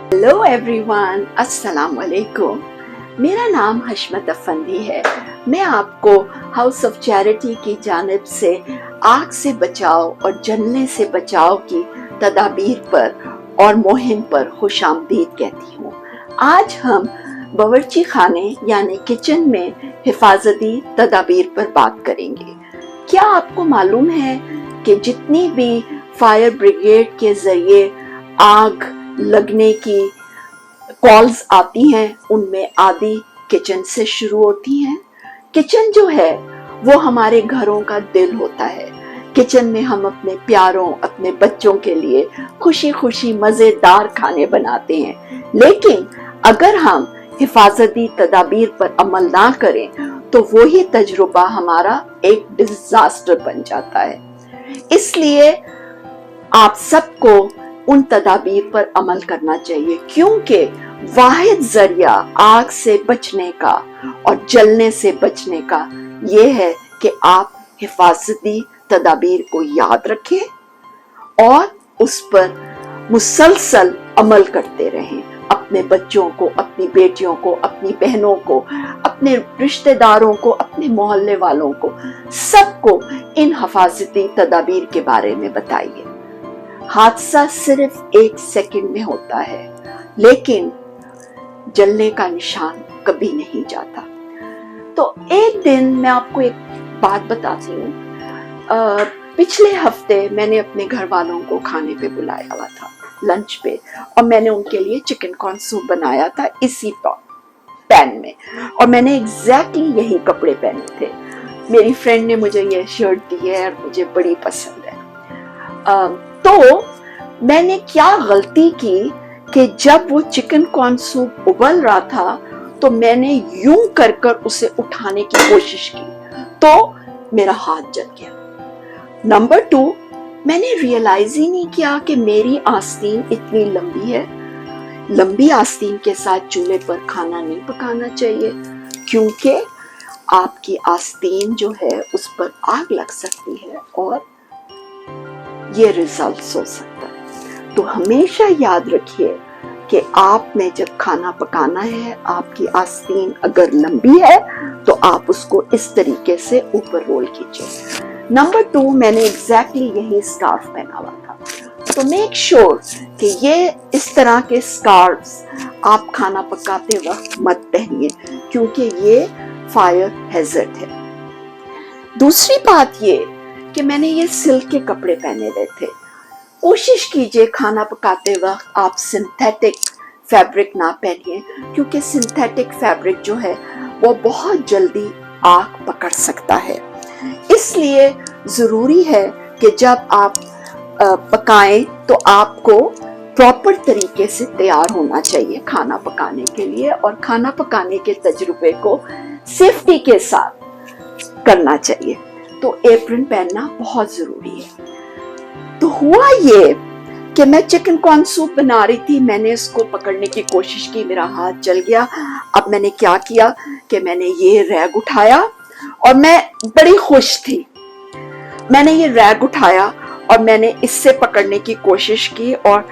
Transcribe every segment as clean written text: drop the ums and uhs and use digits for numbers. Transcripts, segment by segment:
Hello everyone, अस्सलाम वालेकुम। मेरा नाम हशमत अफंदी है। मैं आपको हाउस ऑफ चैरिटी की जानिब से आग से बचाव और जलने से बचाव की तदाबीर पर और मुहिम पर खुशामदीद कहती हूँ। आज हम बावर्ची खाने यानी किचन में हिफाजती तदाबीर पर बात करेंगे। क्या आपको मालूम है कि जितनी भी फायर ब्रिगेड के जरिए आग लगने की कॉल्स आती हैं, उनमें आधी किचन से शुरू होती हैं। किचन जो है वो हमारे घरों का दिल होता है। किचन में हम अपने प्यारों, अपने बच्चों के लिए खुशी खुशी मजेदार खाने बनाते हैं। लेकिन अगर हम हिफाजती तदाबीर पर अमल ना करें तो वही तजुर्बा हमारा एक डिजास्टर बन जाता है। इसलिए आप सबको उन तदाबीर पर अमल करना चाहिए, क्योंकि वाहिद जरिया आग से बचने का और जलने से बचने का ये है कि आप हिफाजती तदाबीर को याद रखें और उस पर मुसलसल अमल करते रहें। अपने बच्चों को, अपनी बेटियों को, अपनी बहनों को, अपने रिश्तेदारों को, अपने मोहल्ले वालों को, सबको इन हिफाजती तदाबीर के बारे में बताइए। हादसा सिर्फ 1 सेकंड में होता है, लेकिन जलने का निशान कभी नहीं जाता। तो एक दिन मैं आपको एक बात बताती हूँ। पिछले हफ्ते मैंने अपने घर वालों को खाने पे बुलाया हुआ था, लंच पे, और मैंने उनके लिए चिकन कॉर्न सूप बनाया था इसी पैन में, और मैंने एग्जैक्टली यही कपड़े पहने थे। मेरी फ्रेंड ने मुझे ये शर्ट दी है और मुझे बड़ी पसंद है। तो मैंने क्या गलती की कि जब वो चिकन कॉर्न सूप उबल रहा था तो मैंने यूं कर कर उसे उठाने की कोशिश की तो मेरा हाथ जल गया। नंबर 2, मैंने रियलाइज ही नहीं किया कि मेरी आस्तीन इतनी लंबी है। लंबी आस्तीन के साथ चूल्हे पर खाना नहीं पकाना चाहिए, क्योंकि आपकी आस्तीन जो है उस पर आग लग सकती है और ये रिजल्ट हो सकता है। तो हमेशा याद रखिए कि आपने जब खाना पकाना है, आपकी आस्तीन अगर लंबी है तो आप उसको इस तरीके से ऊपर रोल कीजिए। नंबर 2, मैंने एग्जैक्टली यही स्कार्फ पहना हुआ था। तो मेक श्योर कि ये इस तरह के स्कार्फ्स आप खाना पकाते वक्त मत पहनिए, क्योंकि ये फायर हैजर्ड है। दूसरी बात ये कि मैंने ये सिल्क के कपड़े पहने हुए थे। कोशिश कीजिए खाना पकाते वक्त आप सिंथेटिक फैब्रिक ना पहनिए, क्योंकि सिंथेटिक फैब्रिक जो है वो बहुत जल्दी आग पकड़ सकता है। इसलिए जरूरी है कि जब आप पकाएं तो आपको प्रॉपर तरीके से तैयार होना चाहिए खाना पकाने के लिए, और खाना पकाने के तजुर्बे को सेफ्टी के साथ करना चाहिए। तो एप्रन पहनना बहुत जरूरी है। तो हुआ ये कि मैं चिकन कॉर्न सूप बना रही थी, मैंने इसको पकड़ने की कोशिश की, मेरा हाथ जल गया। अब मैंने क्या किया कि मैंने ये रैग उठाया और मैं बड़ी खुश थी। मैंने ये रैग उठाया और मैंने इससे पकड़ने की कोशिश की, और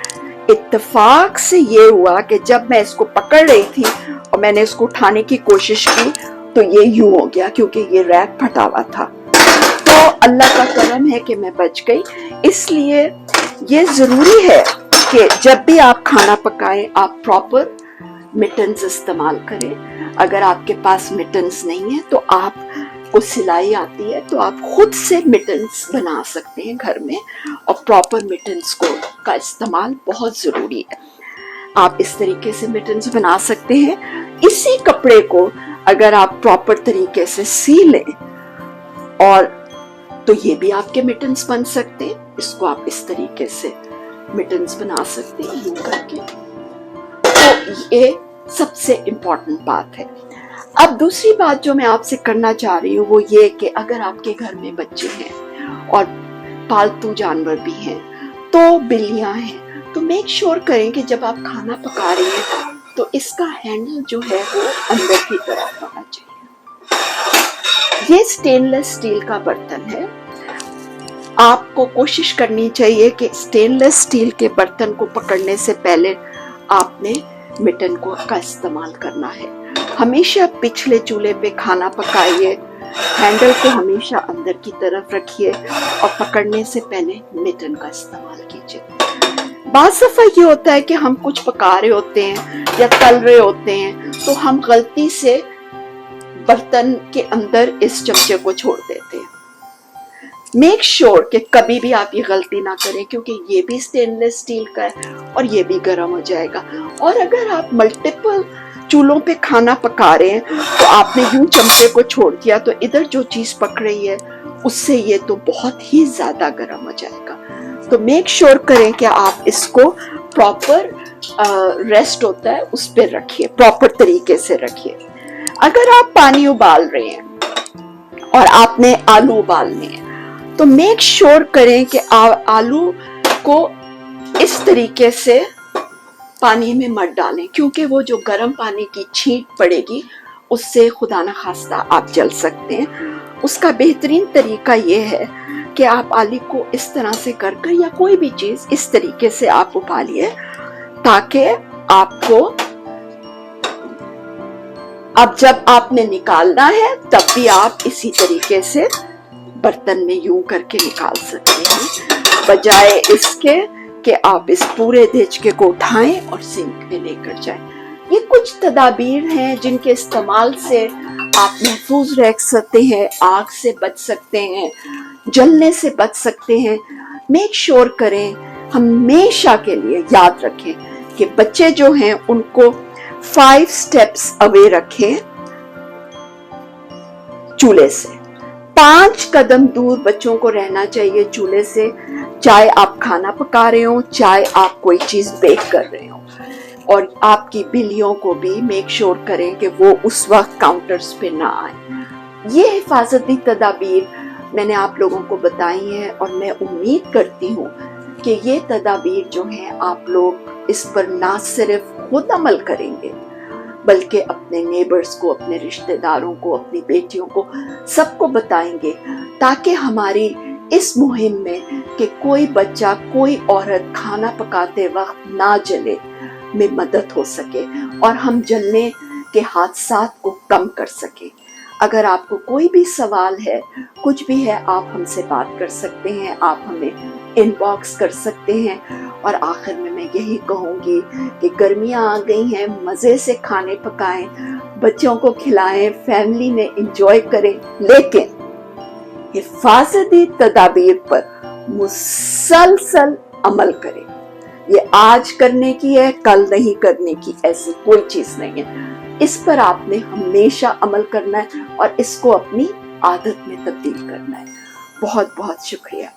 इत्तेफाक से ये हुआ कि जब मैं इसको पकड़ रही थी और मैंने इसको उठाने की कोशिश की तो ये यूं हो गया, क्योंकि ये रैग फटा हुआ था। तो अल्लाह का करम है कि मैं बच गई। इसलिए ये जरूरी है कि जब भी आप खाना पकाएं आप प्रॉपर मिटन्स इस्तेमाल करें। अगर आपके पास मिटन्स नहीं है तो आपको सिलाई आती है तो आप खुद से मिटन्स बना सकते हैं घर में, और प्रॉपर मिटन्स का इस्तेमाल बहुत जरूरी है। आप इस तरीके से मिटन्स बना सकते हैं। इसी कपड़े को अगर आप प्रॉपर तरीके से सी लें और तो ये भी आपके मिटन्स बन सकते हैं। इसको आप इस तरीके से मिटन्स बना सकते हैं यूं करके। तो ये सबसे इम्पोर्टेंट बात है। अब दूसरी बात जो मैं आपसे करना चाह रही हूँ वो ये कि अगर आपके घर में बच्चे हैं और पालतू जानवर भी हैं, तो बिल्लियां हैं, तो मेक श्योर करें कि जब आप खाना पका रही हैं तो इसका हैंडल जो है वो अंदर की तरफ होना चाहिए। ये स्टेनलेस स्टील का बर्तन है। आपको कोशिश करनी चाहिए कि स्टेनलेस स्टील के बर्तन को पकड़ने से पहले आपने मिटन का इस्तेमाल करना है। हमेशा पिछले चूल्हे पे खाना पकाइए, हैंडल को हमेशा अंदर की तरफ रखिए और पकड़ने से पहले मिटन का इस्तेमाल कीजिए। बात दफा ये होता है कि हम कुछ पका रहे होते हैं या तल रहे होते हैं तो हम गलती से बर्तन के अंदर इस चमचे को छोड़ देते हैं। मेक श्योर कि कभी भी आप ये गलती ना करें, क्योंकि ये भी स्टेनलेस स्टील का है और ये भी गर्म हो जाएगा। और अगर आप मल्टीपल चूल्हों पे खाना पका रहे हैं तो आपने यूं चमचे को छोड़ दिया तो इधर जो चीज पक रही है उससे ये तो बहुत ही ज्यादा गर्म हो जाएगा। तो मेक श्योर करें कि आप इसको प्रॉपर रेस्ट होता है उस पर रखिए, प्रॉपर तरीके से रखिए। अगर आप पानी उबाल रहे हैं और आपने आलू उबालने हैं तो मेक श्योर करें कि आलू को इस तरीके से पानी में मत डालें, क्योंकि वो जो गर्म पानी की छींट पड़ेगी उससे खुदा न खास्ता आप जल सकते हैं। उसका बेहतरीन तरीका ये है कि आप आलू को इस तरह से कर या कोई भी चीज इस तरीके से आप उबालिए ताकि आपको अब जब आपने निकालना है तब भी आप इसी तरीके से बर्तन में यूं करके निकाल सकते हैं, बजाय इसके कि आप इस पूरे देचके को उठाएं और सिंक में लेकर जाएं। ये कुछ तदाबीर हैं जिनके इस्तेमाल से आप महफूज रह सकते हैं, आग से बच सकते हैं, जलने से बच सकते हैं। मेक श्योर करें, हमेशा के लिए याद रखें कि बच्चे जो हैं उनको 5 स्टेप्स अवे रखें चूल्हे से। 5 कदम दूर बच्चों को रहना चाहिए चूल्हे से, चाहे आप खाना पका रहे हो, चाहे आप कोई चीज बेक कर रहे हो। और आपकी बिल्लियों को भी मेक श्योर करें कि वो उस वक्त काउंटर्स पे ना आए। ये हिफाजती तदाबीर मैंने आप लोगों को बताई हैं और मैं उम्मीद करती हूँ कि ये तदाबीर जो हैं आप लोग इस पर ना सिर्फ खुद अमल करेंगे बल्कि अपने नेबर्स को, अपने रिश्तेदारों को, अपनी बेटियों को, सबको बताएंगे, ताकि हमारी इस मुहिम में कि कोई बच्चा, कोई औरत खाना पकाते वक्त ना जले में मदद हो सके और हम जलने के हादसात को कम कर सके। अगर आपको कोई भी सवाल है, कुछ भी है, आप हमसे बात कर सकते हैं, आप हमें इनबॉक्स कर सकते हैं। और आखिर में मैं यही कहूँगी कि गर्मियाँ आ गई हैं, मज़े से खाने पकाएं, बच्चों को खिलाएं, फैमिली में इंजॉय करें, लेकिन हिफाजती तदाबीर पर मुसलसल अमल करें। ये आज करने की है, कल नहीं करने की, ऐसी कोई चीज़ नहीं है। इस पर आपने हमेशा अमल करना है और इसको अपनी आदत में तब्दील करना है। बहुत बहुत शुक्रिया।